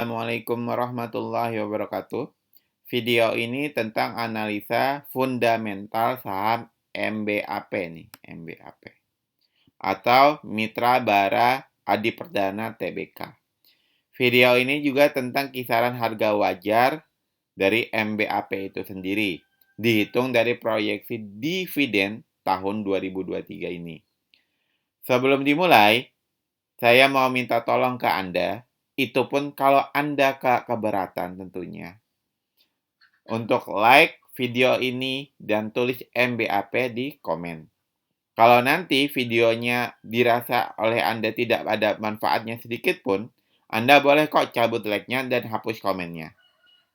Assalamualaikum warahmatullahi wabarakatuh. Video ini tentang analisa fundamental saham MBAP nih, MBAP. Atau Mitra Bara Adi Perdana Tbk. Video ini juga tentang kisaran harga wajar dari MBAP itu sendiri, dihitung dari proyeksi dividen tahun 2023 ini. Sebelum dimulai, saya mau minta tolong ke Anda, itu pun kalau Anda keberatan tentunya, untuk like video ini dan tulis MBAP di komen. Kalau nanti videonya dirasa oleh Anda tidak ada manfaatnya sedikit pun, Anda boleh kok cabut like-nya dan hapus komennya.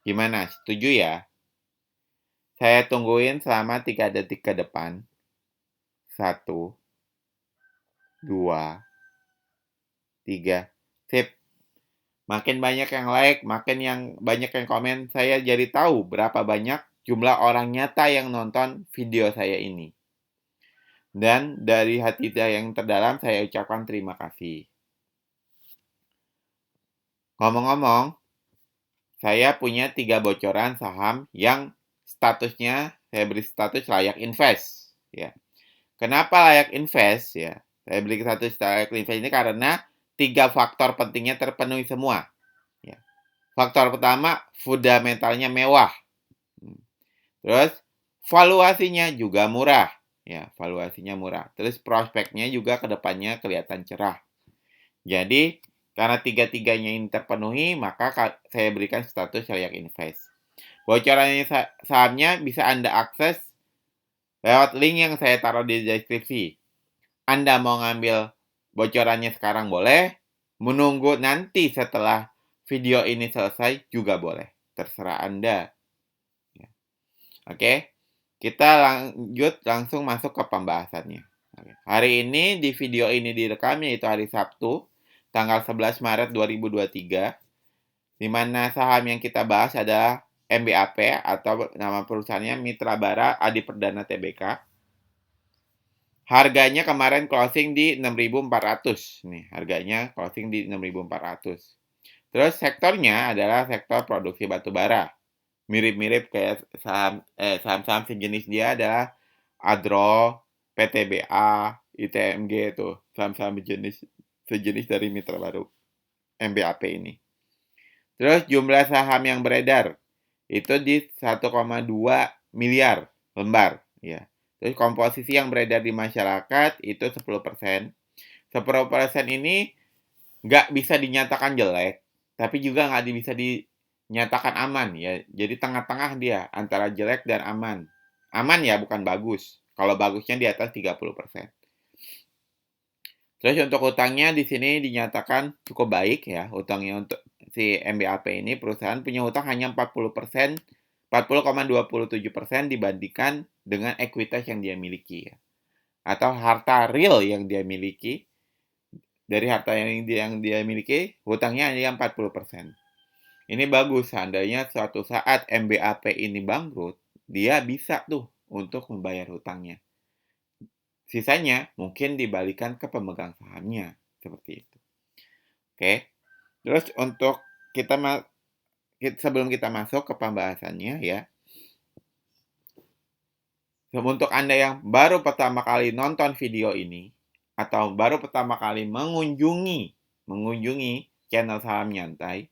Gimana, setuju ya? Saya tungguin selama 3 detik ke depan. 1, 2, 3. Sip. Makin banyak yang like, makin banyak yang komen, saya jadi tahu berapa banyak jumlah orang nyata yang nonton video saya ini. Dan dari hati saya yang terdalam, saya ucapkan terima kasih. Ngomong-ngomong, saya punya 3 bocoran saham yang statusnya saya beri status layak invest. Ya. Kenapa layak invest? Ya, saya beri status layak invest ini karena 3 faktor pentingnya terpenuhi semua. Ya. Faktor pertama, fundamentalnya mewah. Terus, valuasinya juga murah. Ya, valuasinya murah. Terus, prospeknya juga ke depannya kelihatan cerah. Jadi, karena tiga-tiganya ini terpenuhi, maka saya berikan status layak invest. Bocoran sahamnya bisa Anda akses lewat link yang saya taruh di deskripsi. Anda mau ngambil bocorannya sekarang boleh, menunggu nanti setelah video ini selesai juga boleh. Terserah Anda. Oke, kita langsung masuk ke pembahasannya. Hari ini di video ini direkam yaitu hari Sabtu, tanggal 11 Maret 2023, di mana saham yang kita bahas adalah MBAP atau nama perusahaannya Mitra Bara Adi Perdana Tbk. Harganya kemarin closing di 6.400. Nih, harganya closing di 6.400. Terus sektornya adalah sektor produksi batu bara. Mirip-mirip kayak saham-saham sejenis dia adalah Adro, PTBA, ITMG itu saham-saham sejenis dari mitra baru MBAP ini. Terus jumlah saham yang beredar itu di 1,2 miliar lembar, ya. Terus komposisi yang beredar di masyarakat itu 10%. 10% ini nggak bisa dinyatakan jelek, tapi juga nggak bisa dinyatakan aman, ya. Jadi tengah-tengah dia, antara jelek dan aman. Aman ya, bukan bagus. Kalau bagusnya di atas 30%. Terus untuk utangnya di sini dinyatakan cukup baik ya, utangnya untuk si MBAP ini perusahaan punya utang hanya 40%, 40,27% dibandingkan dengan ekuitas yang dia miliki ya. Atau harta real yang dia miliki, dari harta yang dia miliki, hutangnya hanya 40%. Ini bagus, seandainya suatu saat MBAP ini bangkrut, dia bisa tuh untuk membayar hutangnya. Sisanya mungkin dibalikan ke pemegang sahamnya, seperti itu. Oke, terus untuk sebelum kita masuk ke pembahasannya ya, untuk Anda yang baru pertama kali nonton video ini, atau baru pertama kali mengunjungi channel Saham Nyantai,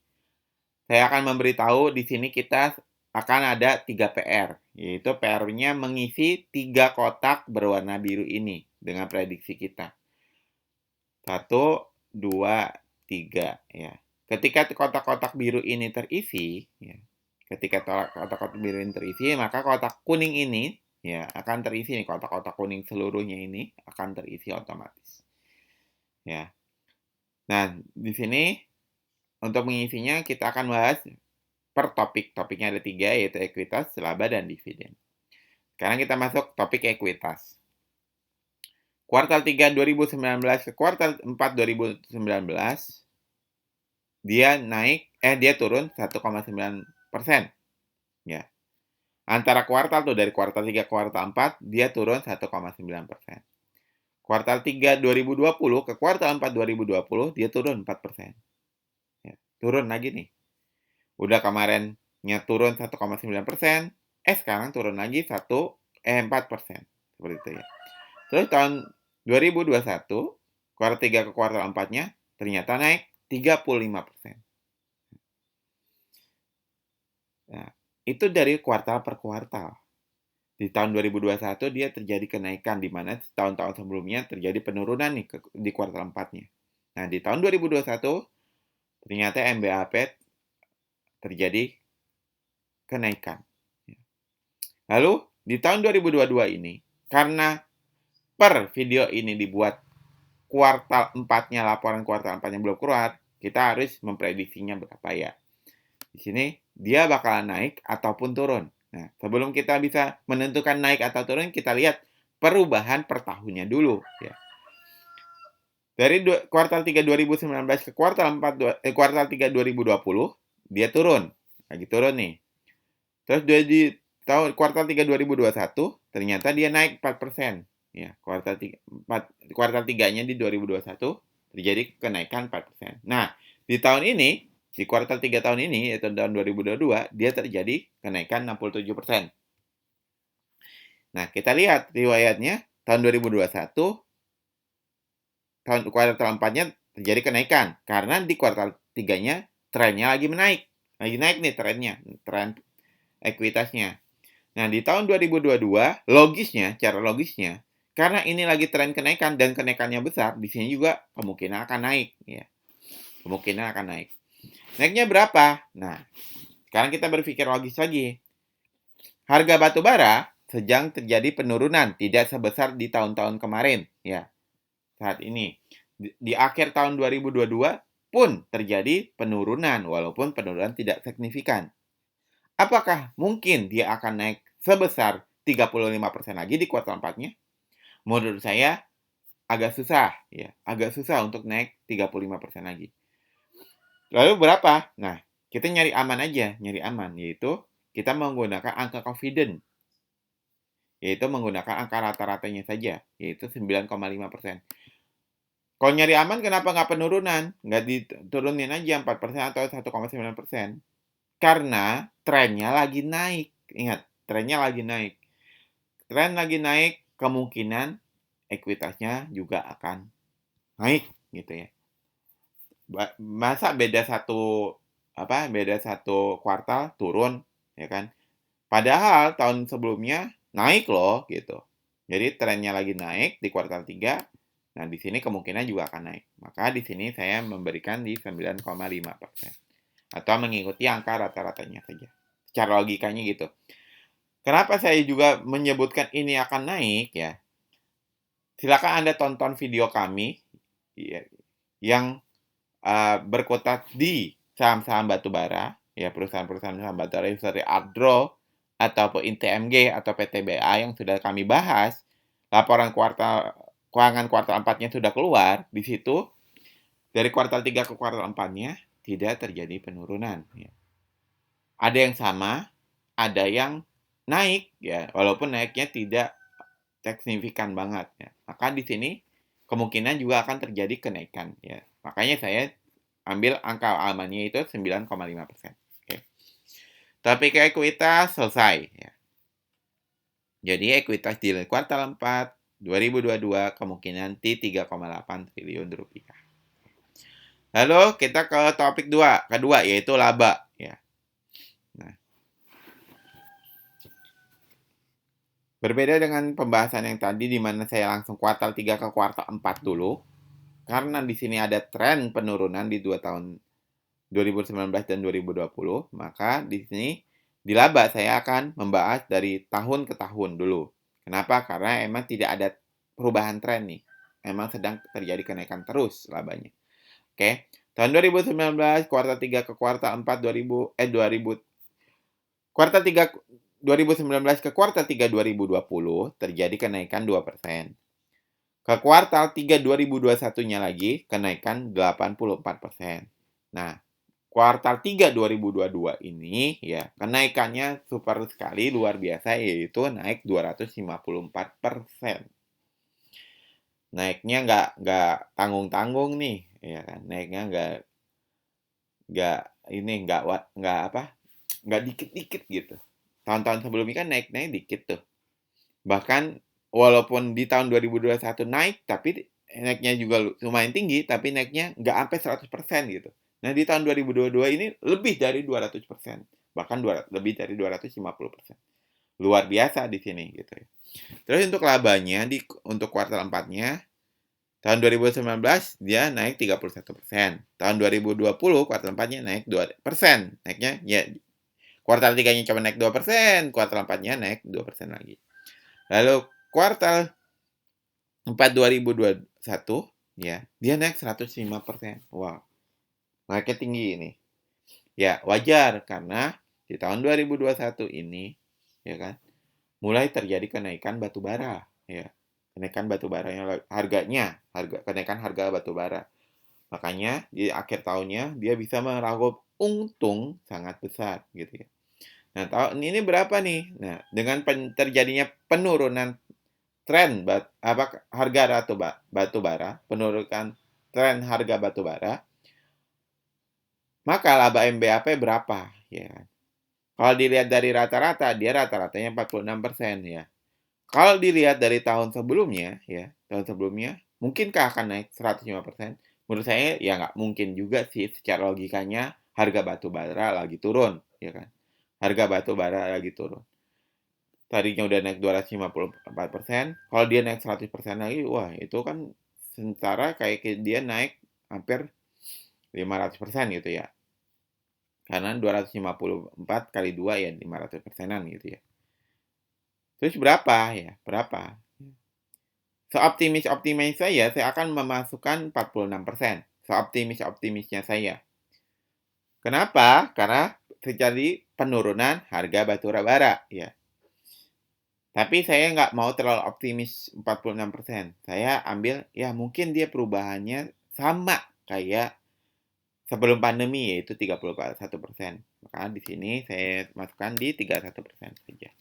saya akan memberitahu di sini kita akan ada 3 PR, yaitu PR-nya mengisi 3 kotak berwarna biru ini dengan prediksi kita. 1, 2, 3 ya. Ketika kotak-kotak biru ini terisi, ya. Ketika kotak-kotak biru ini terisi, maka kotak kuning ini ya akan terisi nih, kotak-kotak kuning seluruhnya ini akan terisi otomatis. Ya. Nah, di sini untuk mengisinya kita akan bahas per topik. Topiknya ada 3, yaitu ekuitas, laba, dan dividen. Sekarang kita masuk topik ekuitas. Kuartal 3 2019 ke kuartal 4 2019, dia turun 1,9%. Ya. Antara kuartal tuh, dari kuartal 3 ke kuartal 4, dia turun 1,9%. Kuartal 3 2020 ke kuartal 4 2020, dia turun 4%. Ya, turun lagi nih. Udah kemarinnya turun 1,9%, sekarang turun lagi 4%. Seperti itu ya. Terus tahun 2021, kuartal 3 ke kuartal 4-nya ternyata naik 35%. Nah, itu dari kuartal per kuartal. Di tahun 2021 dia terjadi kenaikan, di mana tahun-tahun sebelumnya terjadi penurunan nih di kuartal 4-nya. Nah, di tahun 2021 ternyata MBAP terjadi kenaikan. Lalu di tahun 2022 ini, karena per video ini dibuat kuartal 4-nya, laporan kuartal 4-nya belum keluar, kita harus memprediksinya berapa ya. Di sini dia bakalan naik ataupun turun. Nah, sebelum kita bisa menentukan naik atau turun, kita lihat perubahan per tahunnya dulu ya. Dari kuartal 3 2019 ke kuartal 3 2020, dia turun. Lagi turun nih. Terus di tahun kuartal 3 2021 ternyata dia naik 4%. Ya, kuartal 3-nya di 2021 terjadi kenaikan 4%. Nah, di tahun ini, di kuartal 3 tahun ini, yaitu tahun 2022, dia terjadi kenaikan 67%. Nah, kita lihat riwayatnya tahun 2021, tahun kuartal 4-nya terjadi kenaikan. Karena di kuartal 3-nya trennya lagi menaik. Lagi naik nih trennya, tren ekuitasnya. Nah, di tahun 2022, cara logisnya, karena ini lagi tren kenaikan dan kenaikannya besar, di sini juga kemungkinan akan naik. Ya. Kemungkinan akan naik. Naiknya berapa? Nah, sekarang kita berpikir logis lagi. Harga batu bara sedang terjadi penurunan, tidak sebesar di tahun-tahun kemarin. Ya, saat ini. Di akhir tahun 2022 pun terjadi penurunan, walaupun penurunan tidak signifikan. Apakah mungkin dia akan naik sebesar 35% lagi di kuartal 4-nya? Menurut saya agak susah ya, agak susah untuk naik 35% lagi. Lalu berapa? Nah, kita nyari aman aja, nyari aman, yaitu kita menggunakan angka confident, yaitu menggunakan angka rata-ratanya saja, yaitu 9,5%. Kalau nyari aman kenapa nggak penurunan? Nggak diturunin aja 4% atau 1,9%? Karena trennya lagi naik. Ingat, trennya lagi naik. Tren lagi naik, kemungkinan ekuitasnya juga akan naik gitu ya. Masa beda satu kuartal turun ya kan? Padahal tahun sebelumnya naik loh gitu. Jadi trennya lagi naik di kuartal 3. Nah, di sini kemungkinan juga akan naik. Maka di sini saya memberikan di 9,5%. Atau mengikuti angka rata-ratanya saja. Secara logikanya gitu. Kenapa saya juga menyebutkan ini akan naik ya? Silakan Anda tonton video kami ya, yang berkutat di saham-saham batubara, ya perusahaan-perusahaan saham batubara seperti Adro ataupun ITMG atau PTBA yang sudah kami bahas. Laporan keuangan kuartal 4-nya sudah keluar. Di situ dari kuartal 3 ke kuartal 4-nya tidak terjadi penurunan ya. Ada yang sama, ada yang naik ya, walaupun naiknya tidak signifikan banget ya. Maka di sini kemungkinan juga akan terjadi kenaikan ya. Makanya saya ambil angka amannya itu 9,5%. Oke. Topik ekuitas selesai ya. Jadi ekuitas di kuartal 4 2022 kemungkinan di 3,8 triliun rupiah. Lalu kita ke topik kedua yaitu laba ya. Nah, berbeda dengan pembahasan yang tadi di mana saya langsung kuartal 3 ke kuartal 4 dulu. Karena di sini ada tren penurunan di 2 tahun 2019 dan 2020, maka di sini di laba saya akan membahas dari tahun ke tahun dulu. Kenapa? Karena emang tidak ada perubahan tren nih. Emang sedang terjadi kenaikan terus labanya. Oke. Tahun 2019 kuartal 3 ke kuartal 4 kuartal 3 2019 ke kuartal 3 2020 terjadi kenaikan 2%. Ke kuartal 3 2021-nya lagi kenaikan 84%. Nah, kuartal 3 2022 ini ya kenaikannya super sekali luar biasa yaitu naik 254%. Naiknya nggak tanggung-tanggung nih ya kan. Naiknya nggak ini nggak dikit-dikit gitu. Tahun-tahun sebelumnya kan naik-naik dikit tuh. Bahkan walaupun di tahun 2021 naik, tapi naiknya juga lumayan tinggi, tapi naiknya nggak sampai 100% gitu. Nah, di tahun 2022 ini lebih dari 200%, bahkan lebih dari 250%. Luar biasa di sini gitu ya. Terus untuk labanya untuk kuartal 4-nya tahun 2019 dia naik 31%. Tahun 2020 kuartal 4-nya naik 2%. Naiknya ya kuartal 3-nya cuma naik 2%, kuartal 4-nya naik 2% lagi. Lalu kuartal 4 2021 ya, dia naik 105%. Wow, naiknya tinggi ini. Ya, wajar karena di tahun 2021 ini ya kan, mulai terjadi kenaikan batu bara ya. Kenaikan batu baranya kenaikan harga batu bara. Makanya di akhir tahunnya dia bisa meraup untung sangat besar gitu ya. Nah, tahun ini berapa nih? Nah, dengan terjadinya penurunan tren harga batu bara, penurunan tren harga batu bara, maka laba MBAP berapa? Ya kan? Kalau dilihat dari rata-rata, dia rata-ratanya 46% ya. Kalau dilihat dari tahun sebelumnya, ya, tahun sebelumnya, mungkinkah akan naik 105%? Menurut saya ya nggak mungkin juga sih, secara logikanya harga batu bara lagi turun, ya kan? Harga batu bara lagi turun. Tadinya udah naik 254%, kalau dia naik 100% lagi, wah itu kan sementara kayak dia naik hampir 500% gitu ya. Karena 254 kali 2 ya 500%-an gitu ya. Terus berapa ya? Berapa? Seoptimis saya akan memasukkan 46%. Seoptimisnya saya. Kenapa? Karena terjadi penurunan harga batu bara ya. Tapi saya nggak mau terlalu optimis 46%. Saya ambil, ya mungkin dia perubahannya sama kayak sebelum pandemi, yaitu 31%. Maka di sini saya masukkan di 31% saja.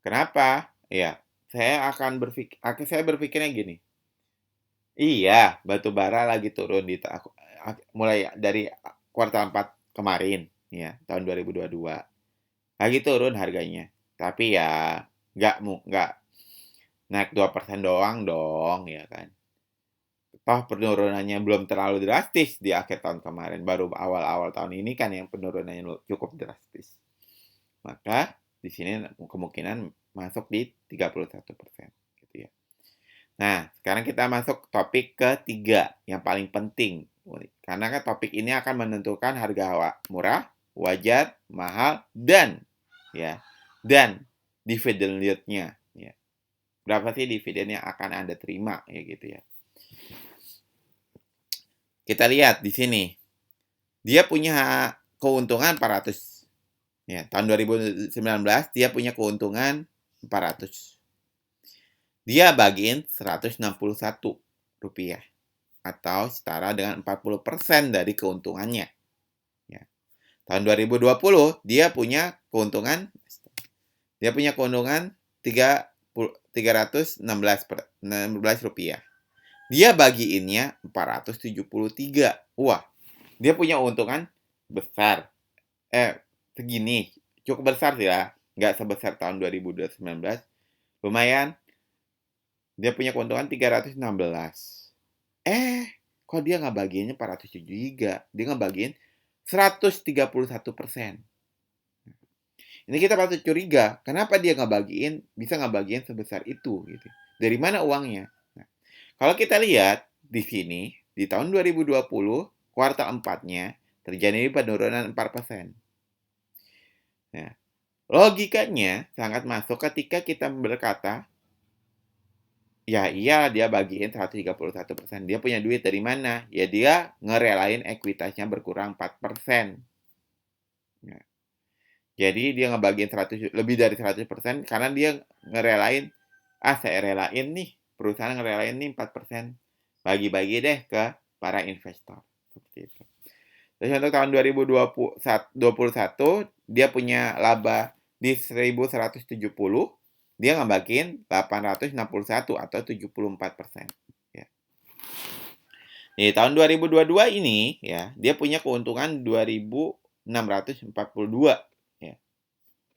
Kenapa? Ya, saya berpikirnya gini. Iya, batu bara lagi turun mulai dari kuartal 4 kemarin, ya, tahun 2022. Lagi turun harganya. Tapi ya nggak naik 2% doang dong, ya kan. Toh penurunannya belum terlalu drastis di akhir tahun kemarin, baru awal-awal tahun ini kan yang penurunannya cukup drastis. Maka di sini kemungkinan masuk di 31%, gitu ya. Nah, sekarang kita masuk topik ketiga yang paling penting. Karena kan topik ini akan menentukan harga murah, wajar, mahal, dan ya, dan dividen yield-nya ya. Berapa sih dividen yang akan Anda terima ya gitu ya. Kita lihat di sini. Dia punya keuntungan 400. Ya, tahun 2019 dia punya keuntungan 400. Dia bagiin Rp161 atau setara dengan 40% dari keuntungannya. Ya. Tahun 2020 dia punya keuntungan 316 rupiah. Dia bagiinnya 473. Wah, dia punya keuntungan besar. Segini. Cukup besar sih ya. Nggak sebesar tahun 2019. Lumayan. Dia punya keuntungan 316. Kok dia nggak bagiannya 407 juga? Dia nggak bagiin 131%. Ini kita patut curiga, kenapa dia bisa nggak bagiin sebesar itu gitu. Dari mana uangnya? Nah, kalau kita lihat di sini, di tahun 2020, kuartal 4-nya terjadi penurunan 4%. Nah, logikanya sangat masuk ketika kita berkata, ya iya dia bagiin 131%. Dia punya duit dari mana? Ya dia ngerelain ekuitasnya berkurang 4%. Ya. Jadi dia ngebagiin lebih dari 100% karena dia ngerelain, saya relain nih, perusahaan ngerelain nih 4%. Bagi-bagi deh ke para investor. Seperti itu. Terus untuk tahun 2021, dia punya laba di 1.170, dia ngebagiin 861 atau 74%. Ya. Di tahun 2022 ini ya, dia punya keuntungan 2.642 ya.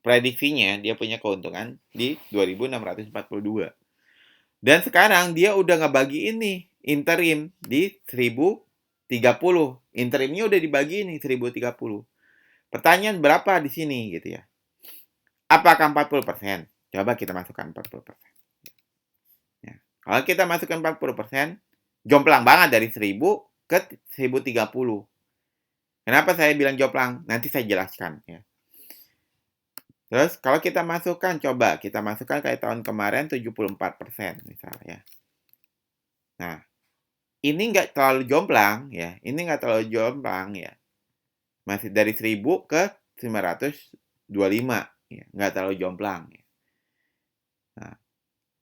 Prediksinya dia punya keuntungan di 2.642. Dan sekarang dia udah ngebagi ini interim di 1.030. Interimnya udah dibagi ini 1.030. Pertanyaan berapa di sini gitu ya. Apakah 40%? Coba kita masukkan 40%. Ya. Kalau kita masukkan 40%, jomplang banget dari 1.000 ke 1.030. Kenapa saya bilang jomplang? Nanti saya jelaskan ya. Terus kalau kita masukkan, coba kita masukkan kayak tahun kemarin 74% misalnya. Nah, ini nggak terlalu jomplang ya. Ini nggak terlalu jomplang ya. Masih dari 1.000 ke 925 ya. Nggak terlalu jomplang ya. Nah,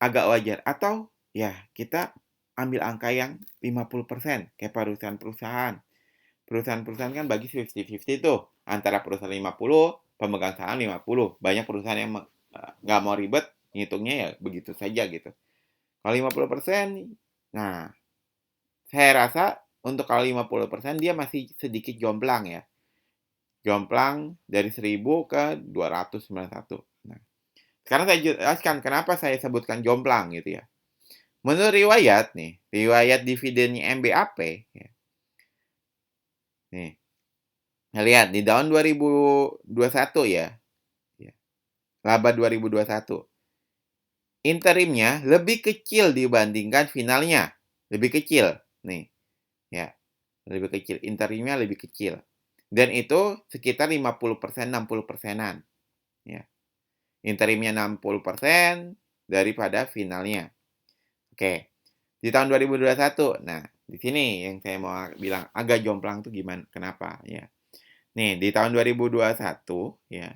agak wajar. Atau ya kita ambil angka yang 50% kayak perusahaan-perusahaan. Perusahaan-perusahaan kan bagi 50-50 tuh. Antara perusahaan 50, pemegang saham 50. Banyak perusahaan yang nggak mau ribet, ngitungnya ya begitu saja gitu. Kalau 50%, nah saya rasa untuk kalau 50% dia masih sedikit jomplang ya. Jomplang dari 1.000 ke 291. Nah, sekarang saya jelaskan kenapa saya sebutkan jomplang gitu ya. Menurut riwayat nih, riwayat dividennya MBAP ya. Nih, lihat di tahun 2021 ya. Laba 2021. Interimnya lebih kecil dibandingkan finalnya. Lebih kecil. Nih. Ya. Lebih kecil. Interimnya lebih kecil. Dan itu sekitar 50%, 60%-an. Ya. Interimnya 60% daripada finalnya. Oke. Di tahun 2021. Nah, di sini yang saya mau bilang agak jomplang tuh gimana? Kenapa? Ya. Nih, di tahun 2021 ya.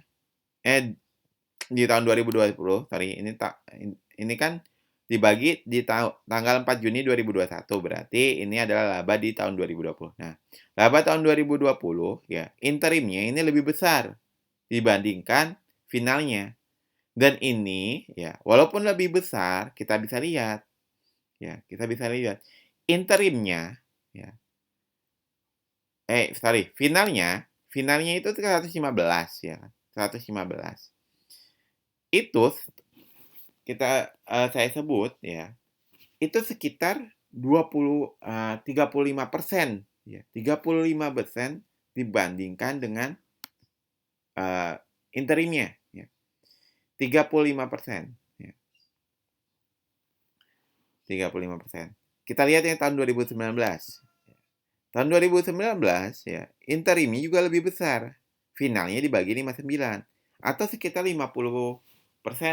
Di tahun 2020, sorry, ini kan dibagi di tanggal 4 Juni 2021, berarti ini adalah laba di tahun 2020. Nah, laba tahun 2020 ya, interimnya ini lebih besar dibandingkan finalnya. Dan ini ya, walaupun lebih besar, kita bisa lihat ya, interimnya ya. Finalnya itu 115 ya, 115. Itu saya sebut ya, itu sekitar 35% ya, 35% dibandingkan dengan interimnya ya. 35% ya. 35%. Kita lihat yang tahun 2019. Tahun 2019 ya, interimnya juga lebih besar. Finalnya dibagi 59 atau sekitar 50%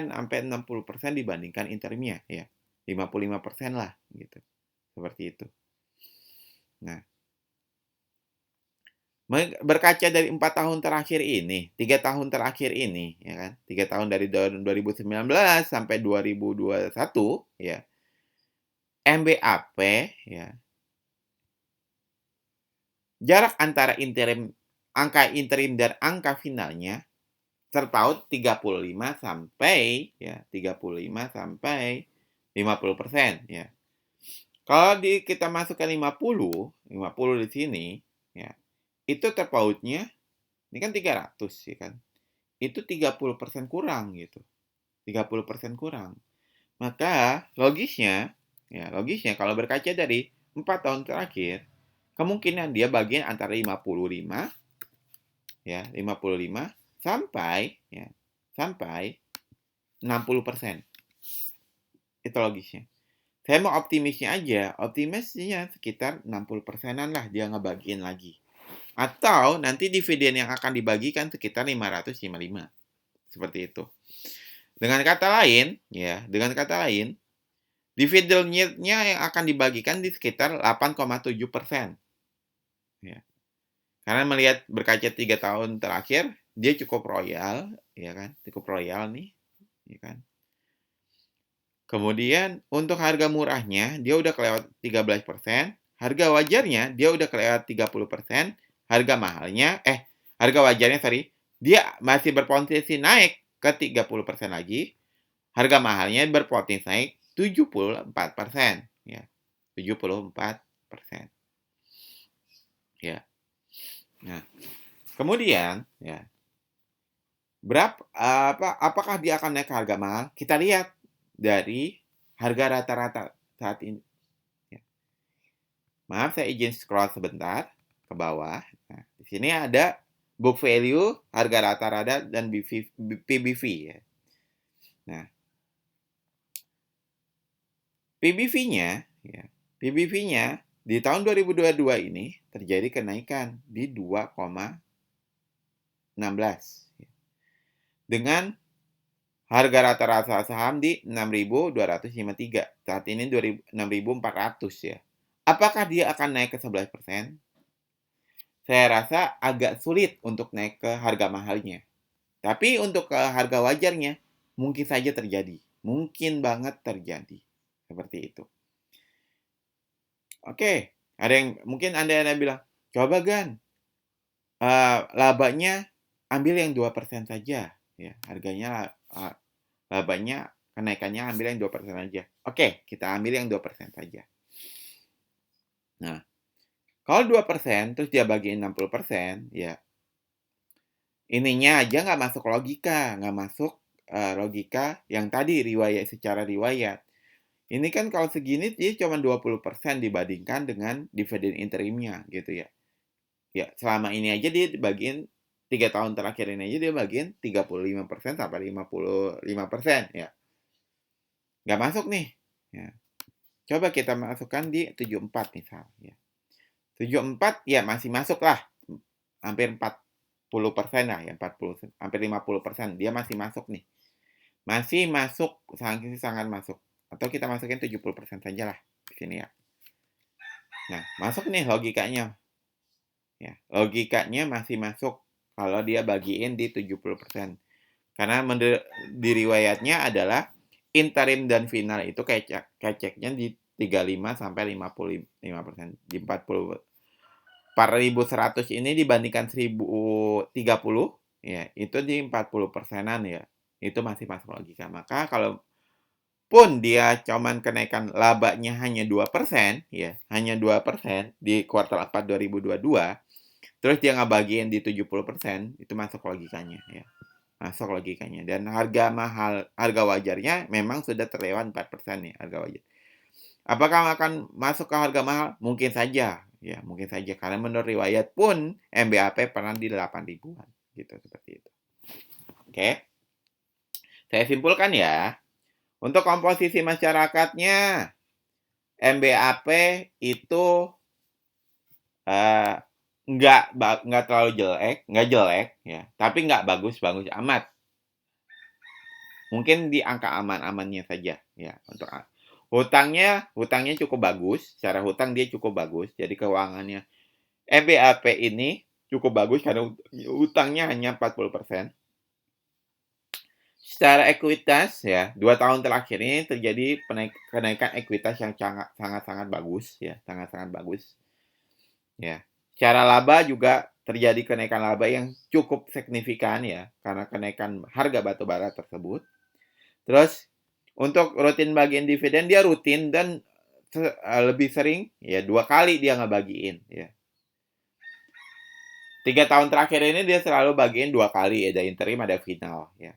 sampai 60% dibandingkan interimnya ya. 55% lah gitu. Seperti itu. Nah, berkaca dari 4 tahun terakhir ini, 3 tahun terakhir ini, ya kan, 3 tahun dari 2019 sampai 2021, ya, MBAP, ya, jarak antara angka interim dan angka finalnya terpaut 35 sampai, ya, 35 sampai 50%, ya. Kalau kita masukkan 50 di sini, ya, itu terpautnya, ini kan 300 ya kan. Itu 30% kurang gitu. 30% kurang. Maka logisnya kalau berkaca dari 4 tahun terakhir, kemungkinan dia bagian antara 55 ya, 55 sampai 60%. Itu logisnya. Saya mau optimisnya aja. Optimisnya sekitar 60%-an lah dia ngebagiin lagi. Atau nanti dividen yang akan dibagikan sekitar 555. Seperti itu. Dengan kata lain, dividen yield-nya yang akan dibagikan di sekitar 8,7%. Ya. Karena melihat berkaca 3 tahun terakhir, dia cukup royal, ya kan? Cukup royal nih, ya kan? Kemudian untuk harga murahnya dia udah kelewat 13%, harga wajarnya dia udah kelewat 30%, harga wajarnya dia masih berpotensi naik ke 30% lagi, harga mahalnya berpotensi naik 74%, ya. 74%. Ya. Nah, kemudian ya, apakah dia akan naik ke harga mahal? Kita lihat dari harga rata-rata saat ini. Ya. Maaf, saya izin scroll sebentar ke bawah. Nah, di sini ada book value, harga rata-rata, dan PBV ya. Nah, PBV-nya, ya, PBV-nya di tahun 2022 ini terjadi kenaikan di 2,16 dengan harga rata-rata saham di 6.253. Saat ini 6.400 ya. Apakah dia akan naik ke 11%? Saya rasa agak sulit untuk naik ke harga mahalnya. Tapi untuk ke harga wajarnya mungkin saja terjadi. Mungkin banget terjadi. Seperti itu. Oke, ada yang mungkin Anda bilang, "Coba Gan, labanya ambil yang 2% saja." Ya, harganya labanya kenaikannya ambil yang 2% aja. Oke, kita ambil yang 2% saja. Nah, kalau 2% terus dia bagiin 60%, ya ininya aja nggak masuk logika, nggak masuk logika yang tadi secara riwayat. Ini kan kalau segini dia cuma 20% dibandingkan dengan dividen interimnya gitu ya. Ya, selama ini aja dia dibagiin 3 tahun terakhir ini aja dia bagiin 35% sampai 55% ya. Nggak masuk nih. Ya. Coba kita masukkan di 74 misal ya. 74 ya masih masuk lah. Hampir 40% lah ya, 40 hampir 50% dia masih masuk nih. Masih masuk, sangat masuk. Atau kita masukin 70% saja lah di sini ya. Nah, masuk nih logikanya. Ya, logikanya masih masuk kalau dia bagiin di 70%. Karena di riwayatnya adalah interim dan final itu keceknya di 35 sampai 55%. Di 4.100 ini dibandingkan 1.030 ya, itu di 40%-an ya. Itu masih masuk logika. Maka kalau pun dia cuman kenaikan labanya hanya 2%, ya, hanya 2% di kuartal 4 2022, terus dia ngebagiin di 70%, itu masuk logikanya, ya. Masuk logikanya. Dan harga wajarnya memang sudah terlewat 4% nih, harga wajar. Apakah akan masuk ke harga mahal? Mungkin saja, ya, mungkin saja. Karena menurut riwayat pun, MBAP pernah di 8 ribuan, gitu, seperti itu. Oke. Saya simpulkan ya. Untuk komposisi masyarakatnya, MBAP itu nggak terlalu nggak jelek ya, tapi nggak bagus-bagus amat. Mungkin di angka aman-amannya saja ya. Untuk hutangnya cukup bagus, secara hutang dia cukup bagus. Jadi keuangannya MBAP ini cukup bagus karena hutangnya hanya 40%. Secara ekuitas ya, 2 tahun terakhir ini terjadi kenaikan ekuitas yang sangat-sangat bagus ya, sangat-sangat bagus. Ya. Secara laba juga terjadi kenaikan laba yang cukup signifikan ya, karena kenaikan harga batu bara tersebut. Terus untuk rutin bagian dividen dia rutin dan lebih sering ya 2 kali dia ngebagiin ya. 3 tahun terakhir ini dia selalu bagiin 2 kali, ada interim ada final ya.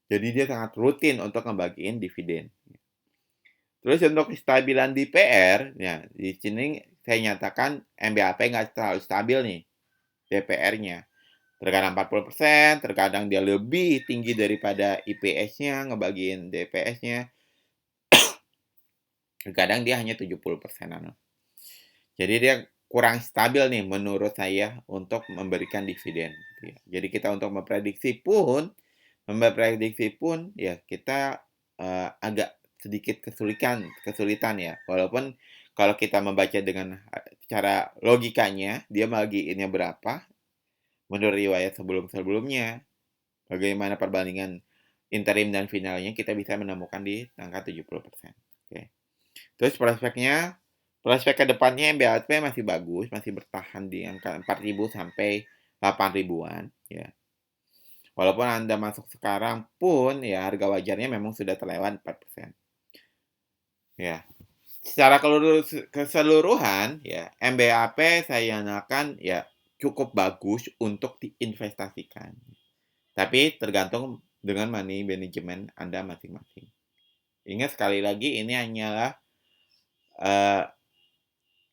Jadi dia sangat rutin untuk ngebagiin dividen. Terus untuk kestabilan DPR, ya di sini saya nyatakan MBAP nggak terlalu stabil nih DPR-nya. Terkadang 40%, terkadang dia lebih tinggi daripada IPS-nya, ngebagiin DPS-nya. Terkadang dia hanya 70%-an. Jadi dia kurang stabil nih menurut saya untuk memberikan dividen. Jadi kita untuk memprediksi pun ya kita agak sedikit kesulitan ya. Walaupun kalau kita membaca dengan cara logikanya, dia bagiinnya berapa menurut riwayat sebelum-sebelumnya. Bagaimana perbandingan interim dan finalnya kita bisa menemukan di angka 70%. Oke. Terus prospek ke depannya MBAP masih bagus, masih bertahan di angka 4.000 sampai 8.000-an ya. Walaupun Anda masuk sekarang pun ya harga wajarnya memang sudah terlewat 4%. Ya. secara keseluruhan ya, MBAP saya nyatakan ya cukup bagus untuk diinvestasikan. Tapi tergantung dengan money management Anda masing-masing. Ingat sekali lagi ini hanyalah, eee,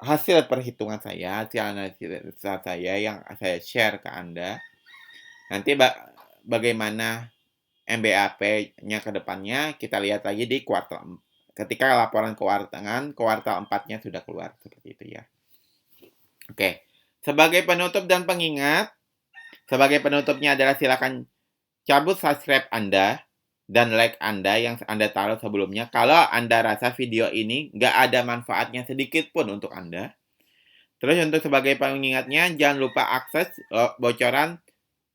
hasil perhitungan saya, hasil analisa saya yang saya share ke Anda. Nanti bagaimana MBAP-nya ke depannya kita lihat lagi di ketika laporan keuangan kuartal 4-nya sudah keluar, seperti itu ya. Oke, sebagai penutup dan pengingat, sebagai penutupnya adalah silakan cabut subscribe Anda dan like Anda yang Anda taruh sebelumnya kalau Anda rasa video ini nggak ada manfaatnya sedikit pun untuk Anda. Terus untuk sebagai pengingatnya, jangan lupa akses bocoran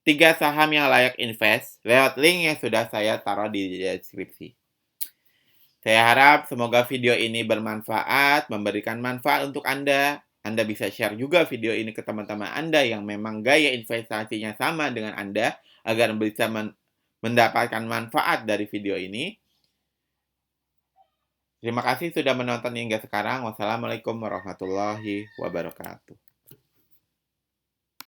3 saham yang layak invest lewat link yang sudah saya taruh di deskripsi. Saya harap semoga video ini bermanfaat, memberikan manfaat untuk Anda. Anda bisa share juga video ini ke teman-teman Anda yang memang gaya investasinya sama dengan Anda agar bisa mendapatkan manfaat dari video ini. Terima kasih sudah menonton hingga sekarang. Wassalamualaikum warahmatullahi wabarakatuh.